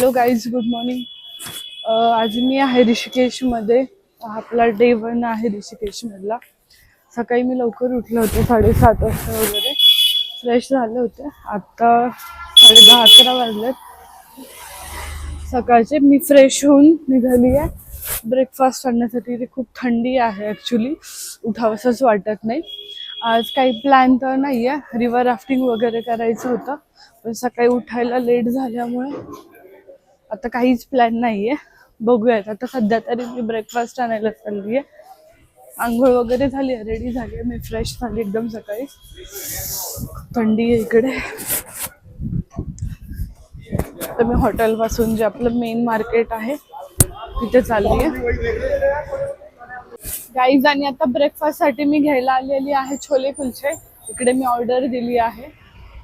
Hello guys, good morning. आज मी आहे ऋषिकेशमध्ये. आपला डे 1 आहे ऋषिकेशमधला. सकाळी मी लवकर उठले होते, 7:30 वाजता वगैरे फ्रेश झाले होते. आत्ता 10:30-11 वाजलेत सकाळचे. मी फ्रेश होऊन निघाली आहे ब्रेकफास्ट करण्यासाठी. ते खूप थंडी आहे ॲक्च्युली, उठावंसंच वाटत नाही. आज काही प्लॅन तर नाही आहे, रिव्हर राफ्टिंग वगैरे करायचं होतं, पण सकाळी उठायला लेट झाल्यामुळे आता काहीच प्लॅन नाही आहे. बघूयात. आता सध्या तरी मी ब्रेकफास्ट आणायला चालली आहे. आंघोळ वगैरे झाली आहे, रेडी झाली आहे, मी फ्रेश झाली एकदम सकाळी. थंडी आहे इकडे. तर मी हॉटेलपासून जे आपलं मेन मार्केट आहे तिथे चालली आहे गाईज. आणि आता ब्रेकफास्टसाठी मी घ्यायला आलेली आहे छोले कुलचे. इकडे मी ऑर्डर दिली आहे.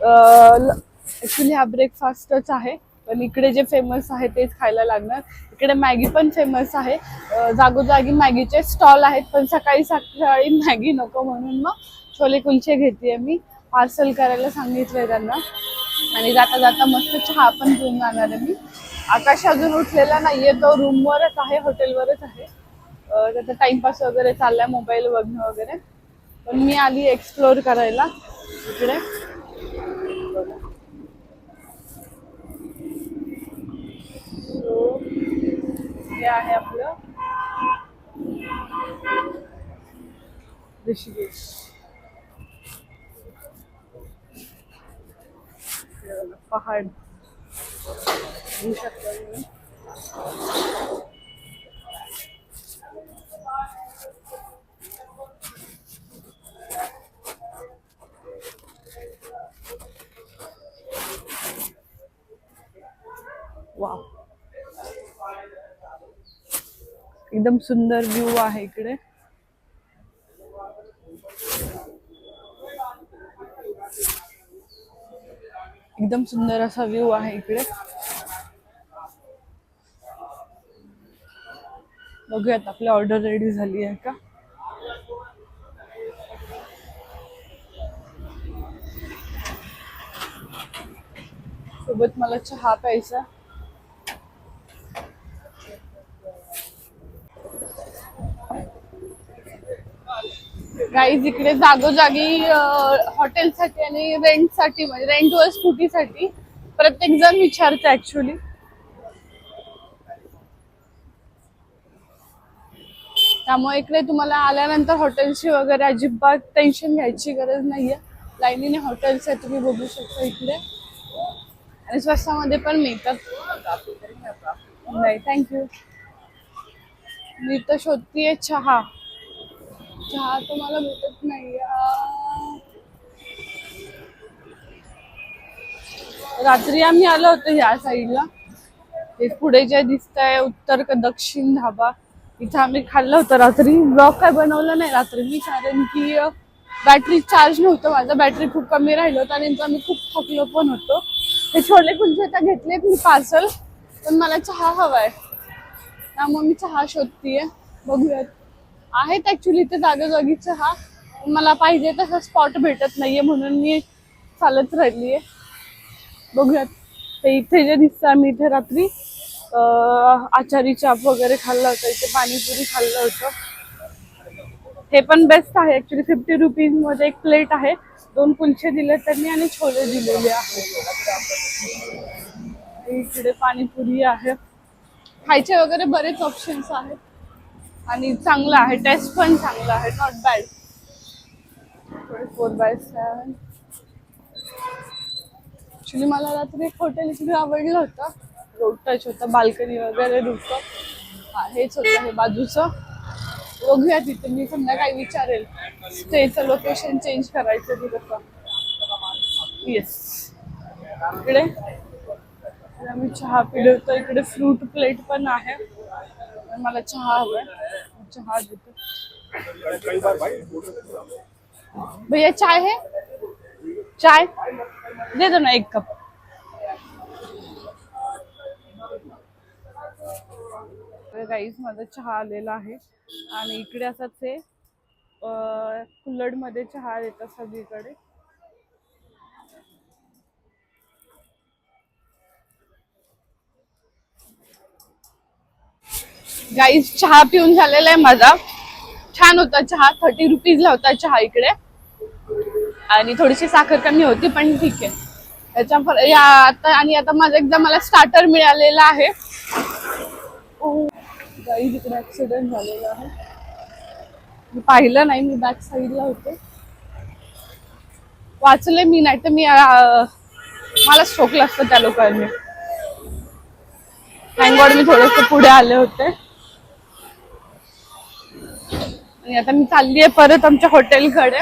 ॲक्च्युली हा ब्रेकफास्टच आहे, पण इकडे जे फेमस आहे तेच खायला लागणार. इकडे मॅगी पण फेमस आहे. जागोजागी मॅगीचे स्टॉल आहेत, पण सकाळी सकाळी मॅगी नको म्हणून मग छोले कुलचे घेते मी. पार्सल करायला सांगितलंय त्यांना. आणि जाता जाता मस्त चहा पण घेऊन जाणार आहे मी. आकाश अजून उठलेला नाहीये, तो रूमवरच आहे, हॉटेलवरच आहे. त्याचा टाइमपास वगैरे चाललाय, मोबाईल बघणं वगैरे. पण मी आली एक्सप्लोर करायला इकडे. हे आहे आपलं ऋषिकेश. पहाड बघू शकता तुम्ही. वाव, एकदम सुंदर व्ह्यू आहे इकडे. एकदम सुंदर असा व्ह्यू आहे इकडे. बघूयात आपली ऑर्डर रेडी झाली आहे का. सोबत मला चहा प्यायचा. गाईज इकडे जागोजागी हॉटेलसाठी आणि रेंटसाठी, म्हणजे रेंट वर स्कूटीसाठी प्रत्येक जण विचारते ऍक्च्युली. त्यामुळे इकडे तुम्हाला आल्यानंतर हॉटेलची वगैरे अजिबात टेन्शन घ्यायची गरज नाहीये. लाईनीने हॉटेल्स आहे, तुम्ही बघू शकता इकडे. आणि स्वस्तामध्ये पण मिळतात. नाही, थँक्यू. मी तर शोधतीये चहा. चहा तर मला भेटत नाही. रात्री आम्ही आलो होतो या साईडला. ते पुढे जे दिसतंय उत्तर का दक्षिण ढाबा, इथं आम्ही खाल्लं होतं रात्री. ब्लॉग काय बनवलं नाही रात्री मी, कारण की बॅटरी चार्ज नव्हतं माझं. बॅटरी खूप कमी राहिलं होतं आणि आम्ही खूप थकलो पण होतो. हे छोले कुलचे आता घेतलेत मी पार्सल, पण मला चहा हवाय, त्यामुळे मी चहा शोधतीये. बघूयात. आहेत ऍक्च्युली इथे जागोजागी चहा, मला पाहिजे तसा स्पॉट भेटत नाहीये, म्हणून मी चालत राहिलीये. बघूयात. ते इथे जे दिसतं, आम्ही इथे रात्री आचारी चाप वगैरे खाल्लं होतं, इथे पाणीपुरी खाल्लं होतं. हे पण बेस्ट आहे ऍक्च्युली. 50 रुपीज मध्ये एक प्लेट आहे. 2 कुलचे दिले त्यांनी आणि छोले दिलेले आहेत. इकडे पाणीपुरी आहे. खायचे वगैरे बरेच ऑप्शन्स आहेत आणि चांगलं आहे, टेस्ट पण चांगला आहे, नॉट बॅड. 4/7. ऍक्च्युली मला रात्री एक हॉटेल इकडे आवडलं होतं, रोड टच होतं, बाल्कनी वगैरे रूफटॉप. हेच होतं हे बाजूचं. बघूया तिथे, मी संध्याकाळी विचारेल स्टेचं लोकेशन चेंज करायचं की कसं. येस, इकडे आम्ही चहा पिलो होतो. इकडे फ्रूट प्लेट पण आहे. मला चहा हवाय, चहा देतो. भैया चाय है? चाय दे दो ना 1 कप. गाईज माझा चहा आलेला आहे आणि इकडे असंच आहे, कुल्हड मध्ये चहा देतात सगळीकडे. गाईस चहा पिऊन झालेला आहे माझा. छान होता चहा. 30 रुपीजला होता चहा इकडे. आणि थोडीशी साखर कमी होती पण ठीक आहे. आता माझा एकदा मला स्टार्टर मिळालेला आहे. गाईस इकडे ऍक्सिडेंट झालेला आहे. मी पाहिलं नाही, मी बॅक साईडला होते. वाचले मी, नाही तर मला शोकलं असतं त्या लोकांनी. थँक मी थोडस पुढे आले होते. आणि आता मी चालली आहे परत आमच्या हॉटेलकडे.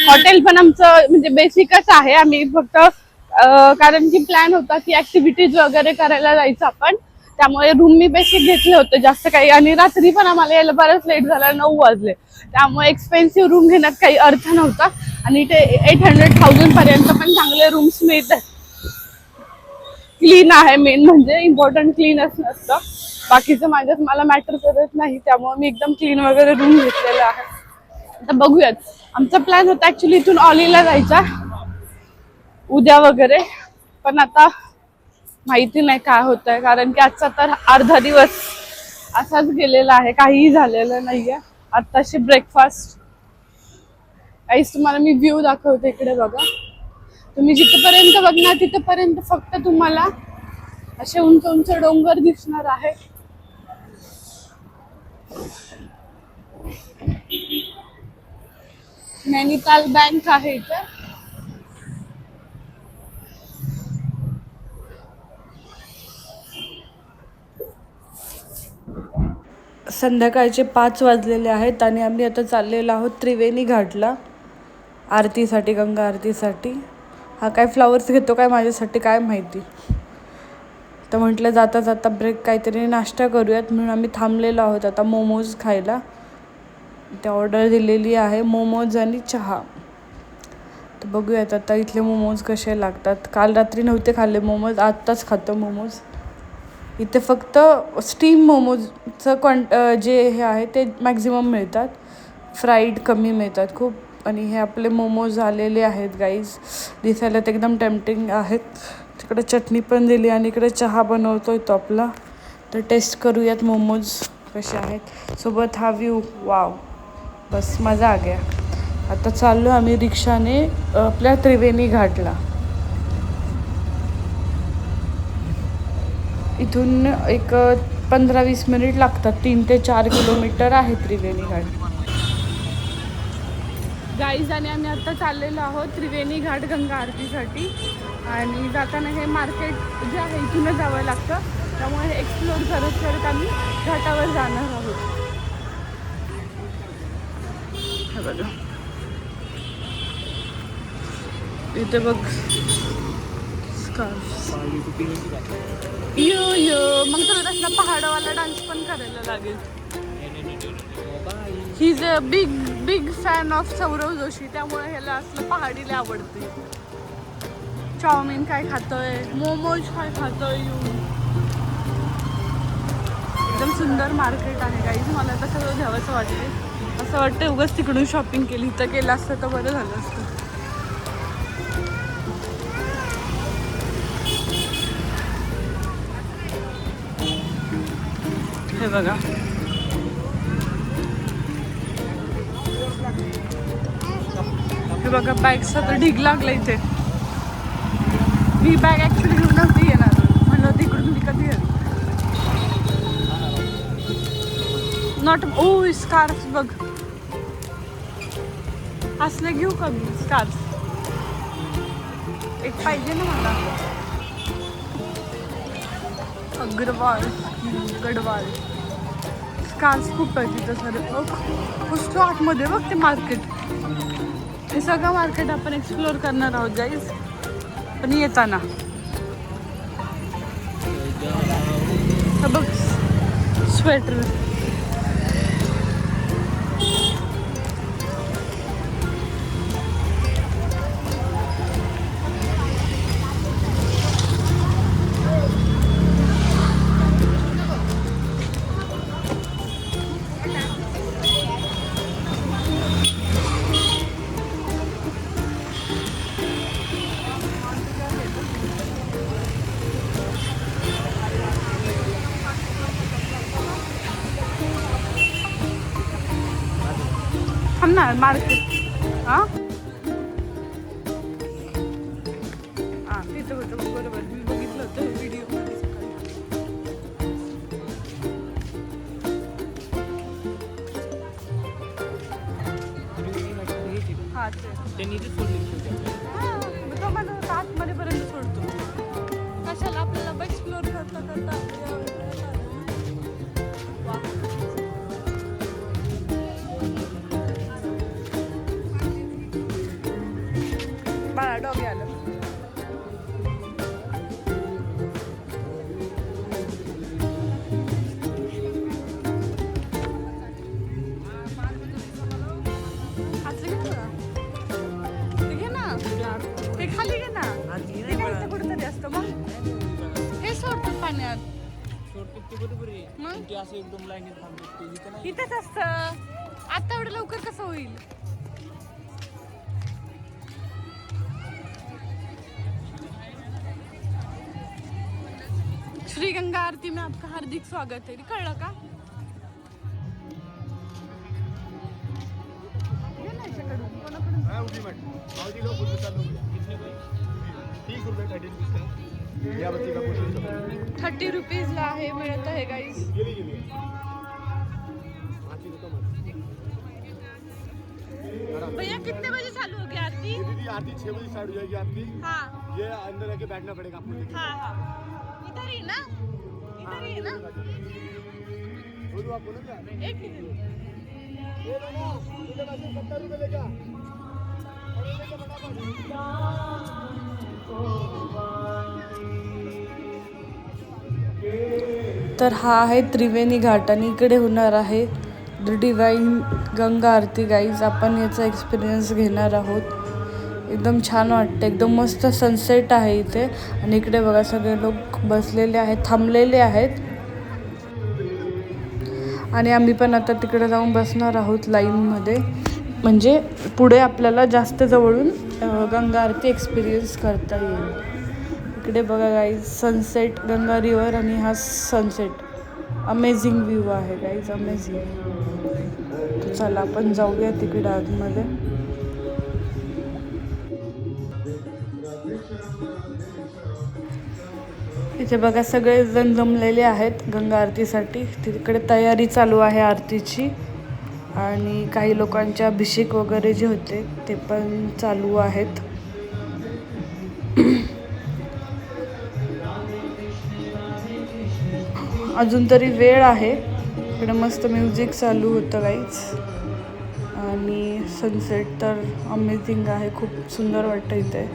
हॉटेल पण आमचं म्हणजे बेसिकच आहे. आम्ही फक्त कारण की प्लॅन होता की ऍक्टिव्हिटीज वगैरे करायला जायचं आपण, त्यामुळे रूम मी बेसिक घेतले होते जास्त काही. आणि रात्री पण आम्हाला यायला बरंच लेट झाला, 9 वाजले. त्यामुळे एक्सपेन्सिव्ह रूम घेण्यात काही अर्थ नव्हता. आणि इथे 800,000 पर्यंत पण चांगले रूम्स मिळतात. क्लीन आहे, मेन म्हणजे इम्पॉर्टंट क्लीन असतं. बाकीचं मला मॅटर करत नाही, त्यामुळे मी एकदम क्लीन वगैरे रूम घेतलेला आहे. आता बघूयात. आमचा प्लॅन होता ऍक्च्युली इथून ऑलीला जायचा उद्या वगैरे, पण आता माहिती नाही काय होत आहे. कारण की आजचा तर अर्धा दिवस असाच गेलेला आहे, काहीही झालेलं नाहीये. आत्ताशी ब्रेकफास्ट. काहीच तुम्हाला मी व्ह्यू दाखवते इकडे बघा. तुम्ही जिथपर्यंत बघणार तिथपर्यंत फक्त तुम्हाला असे उंच उंच डोंगर दिसणार आहे. नैनिताल बँक आहे इथे. संध्याकाळचे 5 वाजलेले आहेत आणि आम्ही आता चाललेलो आहोत त्रिवेणी घाटला आरतीसाठी, गंगा आरतीसाठी. हा काय फ्लावर्स घेतो काय माझ्यासाठी काय माहिती. तर म्हटलं जाता जाता ब्रेक काहीतरी नाश्ता करूयात म्हणून आम्ही थांबलेलो आहोत आता मोमोज खायला. ते ऑर्डर दिलेली आहे, मोमोज आणि चहा. तर बघूयात आता इथले मोमोज कसे लागतात. काल रात्री नव्हते खाल्ले मोमोज, आत्ताच खातो मोमोज. इथे फक्त स्टीम मोमोजचं जे हे आहे ते मॅक्झिमम मिळतात, फ्राईड कमी मिळतात खूप. आणि हे आपले मोमोज आलेले आहेत गाईज. दिसायला ते एकदम टेम्पटिंग आहेत. तिकडे चटणी पण दिली आणि इकडे चहा बनवतोय तो आपला. तर टेस्ट करूयात मोमोज कसे आहेत. सोबत हा व्ह्यू, वाव, बस मजा आ गया. आता चाललो आम्ही रिक्षाने आपल्या त्रिवेणी घाटला. इथून एक 15-20 मिनिट लागतात. 3 ते 4 किलोमीटर आहे त्रिवेणी घाट. गाईज आणि आम्ही आता चाललेलो आहोत त्रिवेणी घाट गंगा आरतीसाठी. आणि जाताना हे मार्केट जे आहे इथूनच जावं लागतं, त्यामुळे हे एक्सप्लोर करत करत आम्ही घाटावर जाणार आहोत. हे बघा इथे बघ यो मग तुला तसला पहाडवाला डान्स पण करायला लागेल. He is a big fan of Sourav Joshi, त्यामुळे ह्याला असलं पहाडीला आवडते. चाऊमिन काय खातोय, मोमोज काय खातोय. एकदम सुंदर मार्केट आहे गाईज. मला तर सगळं घ्यावंसं वाटते. असं वाटतं उगाच तिकडून शॉपिंग केली, इथं केलं असतं तर बरं झालं असतं. हे बघा हे बघा बॅगचा तर ढीग लागला इथे. मी बॅग ऍक्च्युली घेऊन नव्हती येणार, म्हणलं तिकडून मी कधी येईल. नॉट ओ स्कार्फ बघ, असले घेऊ का मी स्कार्फ? एक पाहिजे ना मला. अग्रवाल गडवाल स्कार्फ खूप आहे तिथं सर. पुष्ट आतमध्ये बघ ते मार्केट. हे सगळं मार्केट आपण एक्सप्लोर करणार आहोत गाईज. पण येताना बघ स्वेटर. मार्केट हा तिथं होतं बरोबर मी बघितलं होतं व्हिडिओ मध्ये सकाळी. हा तो मला आतमध्ये पर्यंत सोडतो. कशाला आपल्याला एक्सप्लोर करता करता बाळा डॉगी आलं. ते खाली घे ना, ते काय कुठेतरी असतं मग हे सोडतात पाण्यात. मग इथेच असतं. आता एवढं लवकर कसं होईल? श्री गंगा आरती में आपका हार्दिक स्वागत है. कळलं का? ₹30 ला आहे, मिळत आहे गाईस. भैया कितने बजे चालू होगी आरती? आरती 6 बजे स्टार्ट हो जाएगी आपकी. हाँ. ये अंदर आके बैठना पड़ेगा आपको. हाँ हाँ. इधर ही ना? इधर ही ना? बोलो आप बोलो क्या? एक मिनट. ये लो ना, मुझे वैसे 70 रुपए लेगा. और लेके फटाफट. तर हा आहे त्रिवेणी घाट आणि इकडे होणार आहे the divine Ganga Aarti guys. आपण याचा एक्सपिरियन्स घेणार आहोत. एकदम छान वाटतं, एकदम मस्त सनसेट आहे इथे. आणि इकडे बघा सगळे लोक बसलेले आहेत, थांबलेले आहेत. आणि आम्ही पण आता तिकडे जाऊन बसणार आहोत लाईनमध्ये, म्हणजे पुढे आपल्याला जास्त जवळून गंगा आरती एक्सपिरियन्स करता येईल. इकडे बघा गाईज सनसेट, गंगा रिव्हर आणि हा सनसेट. अमेझिंग व्ह्यू आहे गाईज, अमेझिंग. तर चला आपण जाऊया तिकडे आतमध्ये. इथे बघा सगळे जण जमलेले आहेत गंगा आरतीसाठी. तिकडे तयारी चालू आहे आरतीची आणि काही लोकांचे अभिषेक वगैरे जे होते ते पण चालू आहेत. अजून तरी वेळ आहे. इकडे मस्त म्युझिक चालू होतं गाईज. आणि सनसेट तर अमेझिंग आहे, खूप सुंदर वाटतं इथे.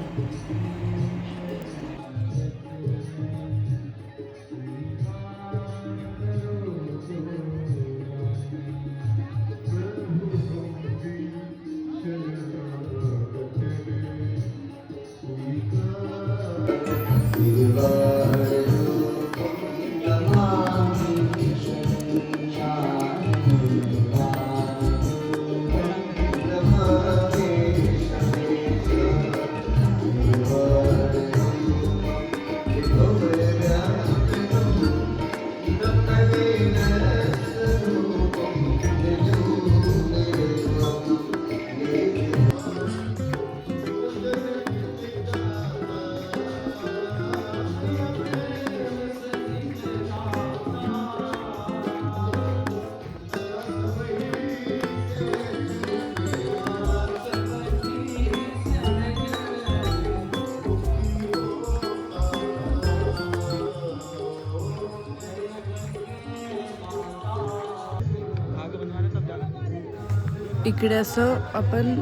इकडे असं आपण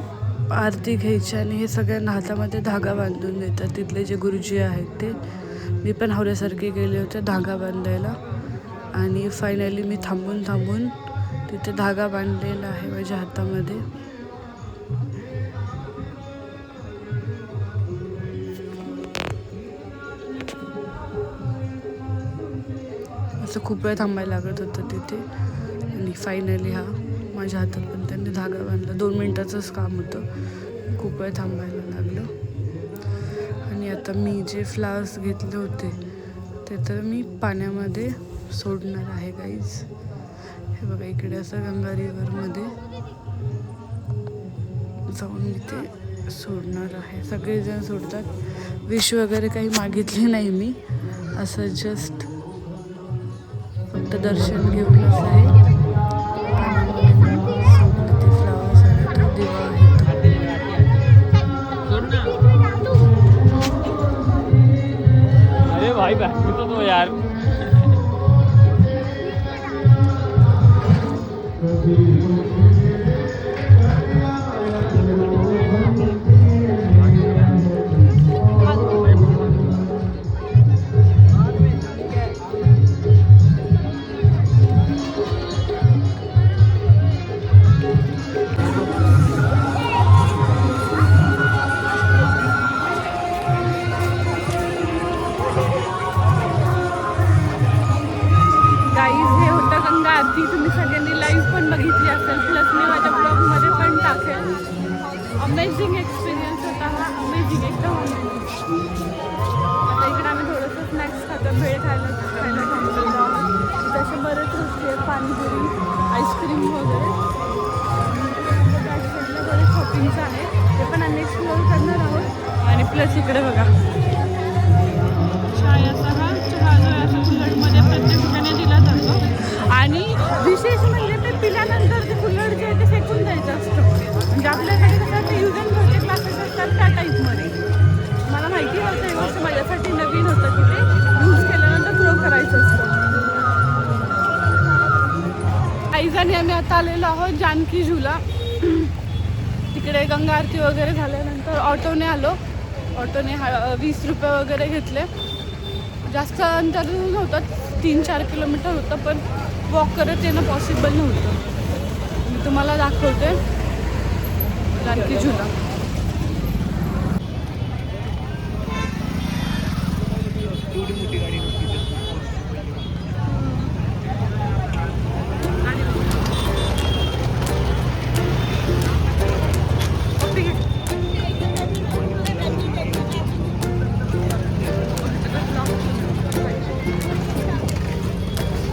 आरती घ्यायची आणि हे सगळ्यांना हातामध्ये धागा बांधून देतात. तिथले जे गुरुजी आहेत ते. मी पण हावऱ्यासारखे गेले होते धागा बांधायला आणि फायनली मी थांबून तिथे धागा बांधलेला आहे माझ्या हातामध्ये. असं खूप वेळ थांबायला लागत होतं तिथे आणि फायनली हा माझ्या हातात पण त्यांनी धागा बांधला. 2 मिनिटाचंच काम होतं, खूप वेळ थांबायला लागलं. आणि आता मी जे फ्लावर्स घेतले होते ते तर मी पाण्यामध्ये सोडणार आहे गाईज. हे बघा इकडे असं गंगा रिव्हरमध्ये जाऊन मी ते सोडणार आहे. सगळेजण सोडतात. विश वगैरे काही मागितली नाही मी, असं जस्ट फक्त दर्शन घेऊनच आहे. आणि मग सोडलं ते फ्लावर्स आणि तो दिवा आहे तो. अरे भाई बैठ तो यार. गाईज हे होतं गंगा आरती. तुम्ही सगळ्यांनी लाईव्ह पण बघितली असेल, प्लस मी माझ्या ब्लॉगमध्ये पण टाकेल. अमेझिंग एक्सपिरियन्स होता हा, अमेझिंग एकदम अमेझिंग. आता इकडे आम्ही थोडंसं स्नॅक्स खातो, भेळ खायला थांबलेलो आहोत. तिथे असे बरेच गोष्टी आहेत, पाणीपुरी, आईस्क्रीम वगैरे. बरेच शॉपिंगचं आहे, ते पण आम्ही एक्सप्लोअर करणार आहोत. आणि प्लस इकडे बघा चहाचा हा चहा जो आहे असा कुल्हडमध्ये प्रत्येक ठिकाणी दिला जातो. आणि विशेष म्हणजे ते पिल्यानंतर ते कुल्हड जे आहे ते फेकून द्यायचं असतं. म्हणजे आपल्याकडे कसं ते यूज अँड थ्रोचे क्लासेस असतात त्या टाईपमध्ये. मला माहिती नव्हतं, ही गोष्ट माझ्यासाठी नवीन होतं की ते यूज केल्यानंतर थ्रो करायचं असतं. आईजाने आम्ही आता आलेलो आहोत जानकी झूला. तिकडे गंगा आरती वगैरे झाल्यानंतर ऑटोने आलो. ऑटोने 20 रुपये वगैरे घेतले. जास्त अंतर नव्हतं, 3-4 किलोमीटर होतं, पण वॉक करत येणं पॉसिबल नव्हतं. मी तुम्हाला दाखवते जानकी झूला.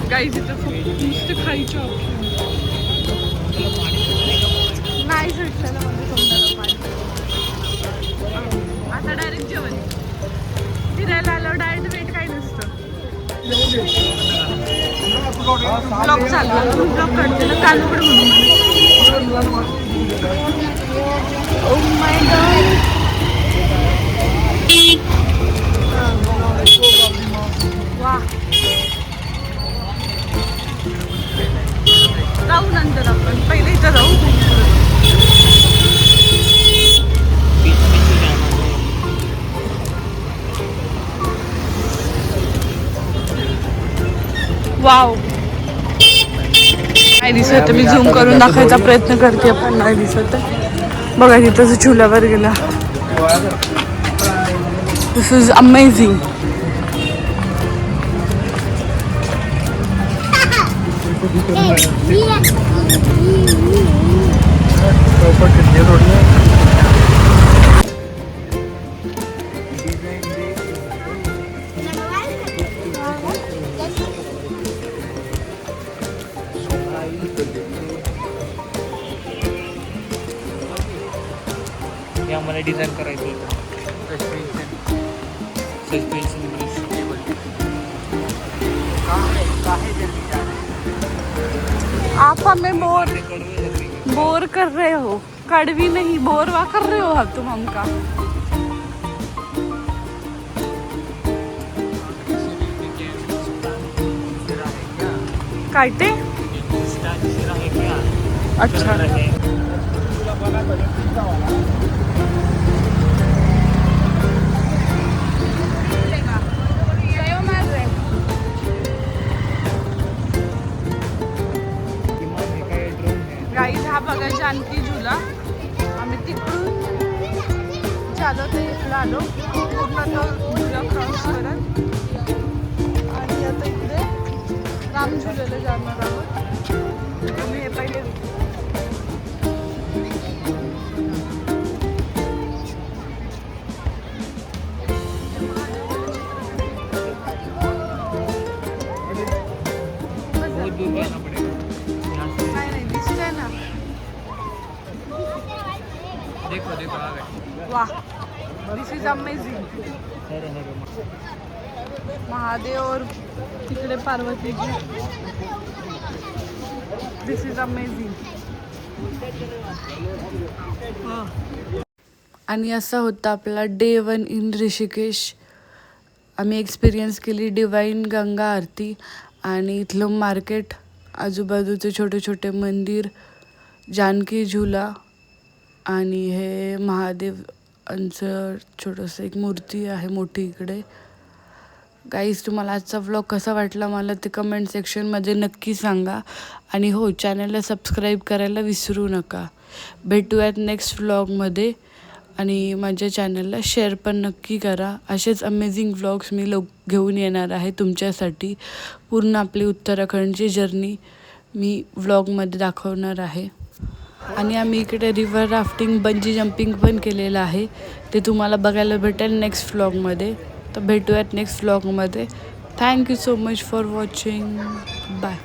गाईज इथं खूप नुसतं खायचं ऑप्शन नाही सुटलेलं म्हणजे तोंडाला पाणी. आता डायरेक्ट जेवण. फिरायला आलो डायरेक्ट वेट काही नसतं. ब्लॉग चालला, ब्लॉग काढते ना काल पण म्हणून. Oh my God. वा, जाऊ नंतर आपण, पहिले इथं जाऊ. वाव, नाही दिसत. मी झूम करून दाखवायचा प्रयत्न करते, पण नाही दिसत. बघा तिथं झुल्यावर गेला. दिस इज अमेझिंग. हे आम्हाला डिझाईन करायचं होतं. Suspension bridge. आप हमें बोर कर रहे हो. कड़वी नहीं, बोरवा कर रहे हो आप तुम हमका. काय ते? अच्छा. गाईज हा बघा जानकी झुला. आम्ही तिकडून चालत ते इकडं आलो, पूर्ण तो झुला क्रॉस करत. आणि आता इकडे राम झुलेला जाणार आहोत. आम्ही हे पहिले नाही दिसतंय ना. देखो देखो आ गए वा, दिस इज अमेझिंग. महादेव और तिकडे पार्वतीजी. दिस इज अमेझिंग. आणि असा होता आपला डे 1 इन ऋषिकेश. आम्ही एक्सपिरियन्स केली डिवाईन गंगा आरती आणि इथलं मार्केट, आजूबाजूचे छोटे छोटे मंदिर, जानकी झुला आणि हे महादेवांचं छोटंसं एक मूर्ती आहे मोठी इकडे. गाईज, तुम्हाला आजचा व्लॉग कसा वाटला मला ते कमेंट सेक्शनमध्ये नक्की सांगा. आणि हो, चॅनलला सबस्क्राईब करायला विसरू नका. भेटूयात नेक्स्ट व्लॉगमध्ये आणि माझ्या चॅनलला शेअर पण नक्की करा. असेच अमेझिंग व्लॉग्स मी घेऊन येणार आहे तुमच्यासाठी. पूर्ण आपली उत्तराखंडची जर्नी मी व्लॉगमध्ये दाखवणार आहे. आणि आम्ही इकडे रिव्हर राफ्टिंग, बंजी जंपिंग पण केलेलं आहे. ते तुम्हाला बघायला भेटेल नेक्स्ट व्लॉगमध्ये. तर भेटूयात नेक्स्ट व्लॉगमध्ये. Thank you so much for watching. Bye.